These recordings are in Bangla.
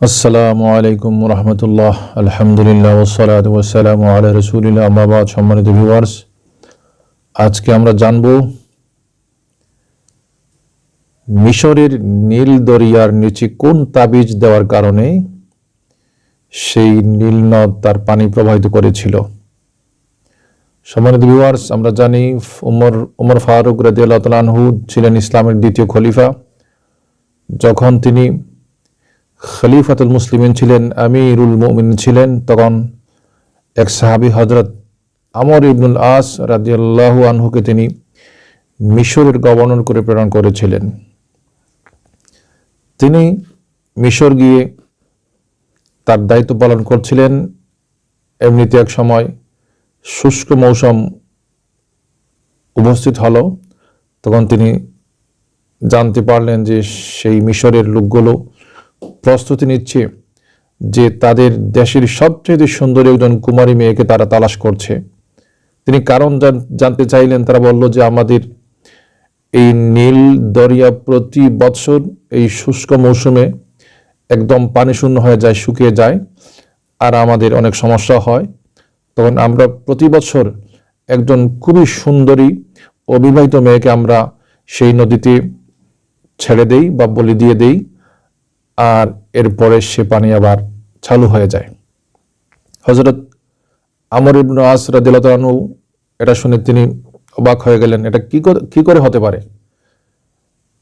আসসালামু আলাইকুম রহমতুল্লাহ। আলহামদুলিল্লাহ ওয়াসসালাতু ওয়াসসালামু আলা রাসূলিল্লাহ, আম্মা বাদ। সম্মানিত ভিউয়ার্স, আজকে আমরা জানব মিশরের নীল দরিয়ার নিচে কোন তাবিজ দেওয়ার কারণে সেই নীল নদ তার পানি প্রবাহিত করেছিল। সম্মানিত ভিউয়ার্স, আমরা জানি উমর ফারুক রাদিয়াল্লাহু তাআলা আনহু ছিলেন ইসলামের দ্বিতীয় খলিফা। যখন তিনি খলিফাতুল মুসলিমিন ছিলেন, আমিরুল মুমিনিন ছিলেন, তখন এক সাহাবী হযরত আমর ইবনুল আস রাদিয়াল্লাহু আনহুকে তিনি মিশরের গভর্নর করে প্রেরণ করেছিলেন। তিনি মিশর গিয়ে তার দায়িত্ব পালন করছিলেন। এমনিতে এক সময় শুষ্ক মৌসুম উপস্থিত হলো। তখন তিনি জানতে পারলেন যে সেই মিশরের লোকগুলো প্রস্তুতি নিচ্ছে যে তাদের দেশের সবচেয়ে সুন্দরী একজন কুমারী মেয়েকে তারা তালাশ করছে। তিনি কারণ জানতে চাইলেন। তারা বলল যে আমাদের এই নীল দরিয়া প্রতি বৎসর এই শুষ্ক মৌসুমে একদম পানি শূন্য হয়ে যায়, শুকিয়ে যায়, আর আমাদের অনেক সমস্যা হয়। তখন আমরা প্রতি বছর একজন খুবই সুন্দরী অবিবাহিত মেয়েকে আমরা সেই নদীতে ছেড়ে দেই বা বলি দিয়ে দেই, আর এরপরে সে পানি আবার চালু হয়ে যায়। হযরত আমর ইবনে আস রাদিয়াল্লাহু তাআলা আনহু এটা শুনে তিনি অবাক হয়ে গেলেন। এটা কি করে হতে পারে?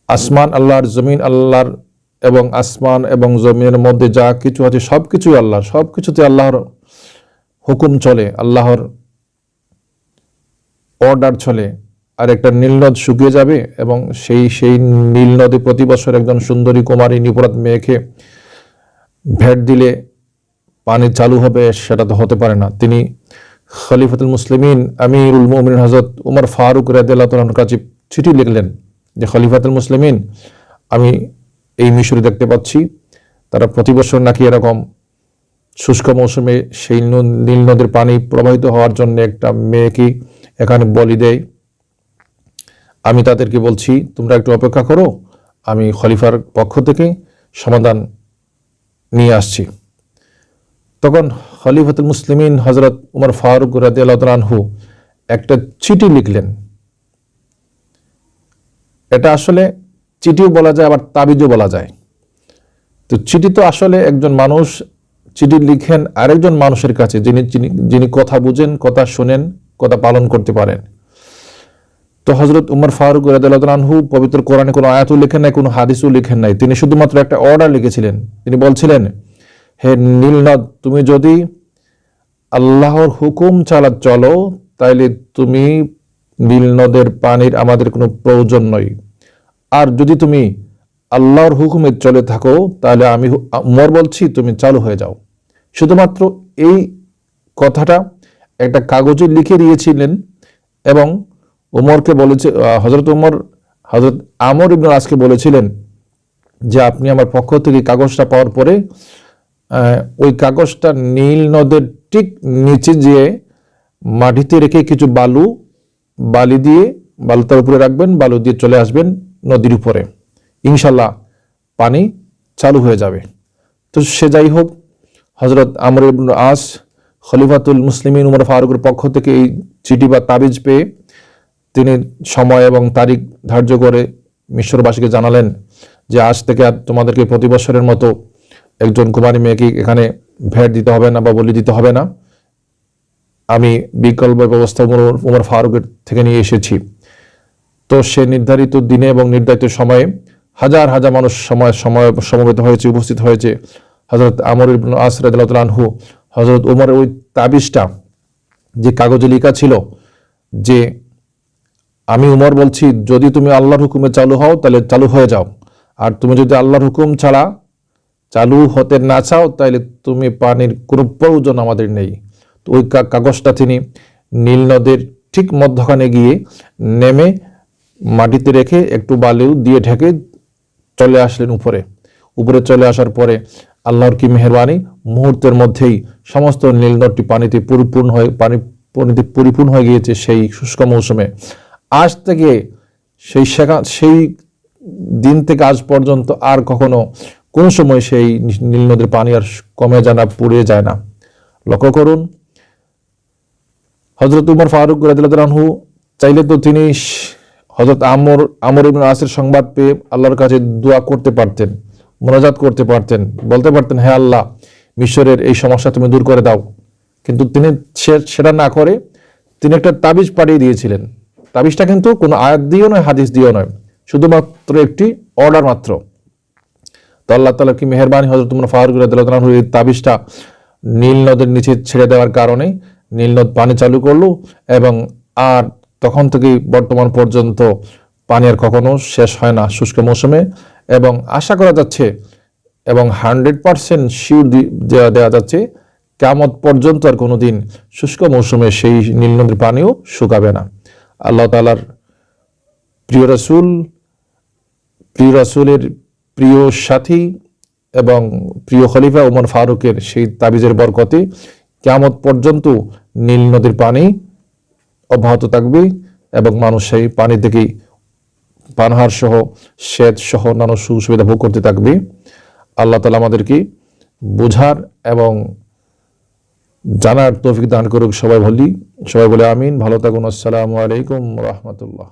আসমান আল্লাহর, জমিন আল্লাহর, এবং আসমান এবং জমিনের মধ্যে যা কিছু আছে সবকিছুই আল্লাহর, সবকিছুতে আল্লাহর হুকুম চলে, আল্লাহর অর্ডার চলে। আর একটা নীলনদ শুকিয়ে যাবে এবং সেই নীলনদে প্রতি বছর একজন সুন্দরী কুমারী নিপরাত মেয়েকে ভেট দিলে পানি চালু হবে, সেটা তো হতে পারে না। তিনি খলিফাতুল মুসলিমিন আমিরুল মুমিনিন হযরত উমর ফারুক রাদিয়াল্লাহু তাআলার কাছে চিঠি লিখলেন যে খলিফাতুল মুসলিমিন, আমি এই মিশরে দেখতে পাচ্ছি তারা প্রতি বছর নাকি এরকম শুষ্ক মৌসুমে সেই নীল নদের পানি প্রবাহিত হওয়ার জন্য একটা মেয়েকে এখানে বলি দেয়। আমি তাদেরকে বলছি তোমরা একটু অপেক্ষা করো, আমি খলিফার পক্ষ থেকে সমাধান নিয়ে আসছি। তখন খলিফাতুল মুসলিমিন হযরত উমর ফারুক রাদিয়াল্লাহু তাআলা আনহু একটা চিঠি লিখলেন। এটা আসলে চিঠিও বলা যায়, আবার তাবিজও বলা যায়। তো চিঠি তো আসলে একজন মানুষ চিঠি লিখেন আরেকজন মানুষের কাছে, যিনি কথা বুঝেন, কথা শোনেন, কথা পালন করতে পারেন। তো হযরত উমর ফারুক রাদিয়াল্লাহু তাআলা আনহু পবিত্র কোরআনে কোনো আয়াতও লিখেন নাই, কোনো হাদিসও লিখেন নাই। তিনি শুধুমাত্র একটা অর্ডার লিখেছিলেন। তিনি বলছিলেন, হে নীলনদ, তুমি যদি আল্লাহর হুকুম ছাড়া চলো তাইলে তুমি নীলনদের পানির আমাদের কোনো প্রয়োজন নয়, আর যদি তুমি আল্লাহর হুকুমে চলে থাকো তাহলে আমি উমর বলছি তুমি চালু হয়ে যাও। শুধুমাত্র এই কথাটা একটা কাগজে লিখে দিয়েছিলেন এবং উমরকে বলেছে, হযরত আমর ইবনে আসকে বলেছিলেন যে আপনি আমার পক্ষ থেকে কাগজটা পাওয়ার পরে ওই কাগজটা নীল নদের ঠিক নিচে যেয়ে মাটিতে রেখে কিছু বালি দিয়ে বালুটার উপরে রাখবেন, বালু দিয়ে চলে আসবেন নদীর উপরে, ইনশাল্লাহ পানি চালু হয়ে যাবে। তো সে যাই হোক, হযরত আমর ইবনে আস খলিফাতুল মুসলিমিন উমর ফারুকের পক্ষ থেকে এই চিঠি বা তাবিজ পেয়ে তিনি সময় এবং তারিখ ধার্য করে মিশরবাসীকে জানালেন যে আজ থেকে আর তোমাদেরকে প্রতি বছরের মতো একজন কুমারী মেয়েকে এখানে ভেট দিতে হবে না বা বলি দিতে হবে না। আমি বিকল্প ব্যবস্থা উমর ফারুকের থেকে নিয়ে এসেছি। তো সে নির্ধারিত দিনে এবং নির্ধারিত সময়ে হাজার হাজার মানুষ সমবেত হয়েছে, উপস্থিত হয়েছে। হযরত আমর ইবনে আস রাদিয়াল্লাহু তাআলা আনহু হযরত উমরের ওই তাবিজটা যে কাগজে লেখা ছিল যে আমি উমর বলছি যদি তুমি আল্লাহর হুকুমে চালু হও তাহলে চালু হয়ে যাও, আর তুমি যদি আল্লাহর হুকুম ছাড়া চালু হতে না চাও তাহলে তুমি পানির কোনো প্রয়োজন আমাদের নেই। তো ওই কাগজটা তিনি নীল নদের ঠিক মধ্যখানে গিয়ে নেমে মাটিতে রেখে একটু বালিও দিয়ে ঢেকে চলে আসলেন উপরে চলে আসার পরে আল্লাহর কি মেহেরবানি, মুহূর্তের মধ্যেই সমস্ত নীল নদটি পানিতে পরিপূর্ণ হয়ে গিয়েছে সেই শুষ্ক মৌসুমে। আজ থেকে সেই দিন থেকে আজ পর্যন্ত আর কখনো কোন সময় সেই নীল নদীর পানি আর কমে যায় না, পুড়িয়ে যায় না। লক্ষ্য করুন, হযরত উমর ফারুক রাদিয়াল্লাহু আনহু চাইলে তো তিনি হযরত আমর ইবনে আসের সংবাদ পেয়ে আল্লাহর কাছে দোয়া করতে পারতেন, মোনাজাত করতে পারতেন, বলতে পারতেন, হে আল্লাহ, মিশরের এই সমস্যা তুমি দূর করে দাও। কিন্তু তিনি সেটা না করে তিনি একটা তাবিজ পাঠিয়ে দিয়েছিলেন। তাবিজটা কিন্তু কোনো আয়াত দিয়েও নয়, হাদিস দিয়েও নয়, শুধুমাত্র একটি অর্ডার মাত্র। তো আল্লাহ তাআলা কি মেহেরবানি, হযরত উমর ফারুক রাদিয়াল্লাহু আনহু এই তাবিজটা নীল নদের নিচে ছেড়ে দেওয়ার কারণে নীল নদ পানি চালু করলো, এবং আর তখন থেকেই বর্তমান পর্যন্ত পানি আর কখনো শেষ হয় না শুষ্ক মৌসুমে। এবং আশা করা যাচ্ছে এবং 100% শিওর দেওয়া যাচ্ছে, কিয়ামত পর্যন্ত আর কোনোদিন শুষ্ক মৌসুমে সেই নীল নদীর পানিও শুকাবে না। আল্লাহ তাআলার প্রিয় রাসূলের প্রিয় সাথী এবং প্রিয় খলিফা উমর ফারুকের সেই তাবিজের বরকতে কিয়ামত পর্যন্ত নীল নদীর পানি অব্যাহত থাকবে এবং মানুষ সেই পানি থেকেই পানাহার সহ, সেচ সহ নানা সুবিধা ভোগ করতে থাকবে। আল্লাহ তাআলা আমাদেরকে বোঝার এবং জানার তৌফিক দান করুক। সবাই বলে আমিন। ভালো থাকুন। আসসালামু আলাইকুম ওয়া রাহমাতুল্লাহ।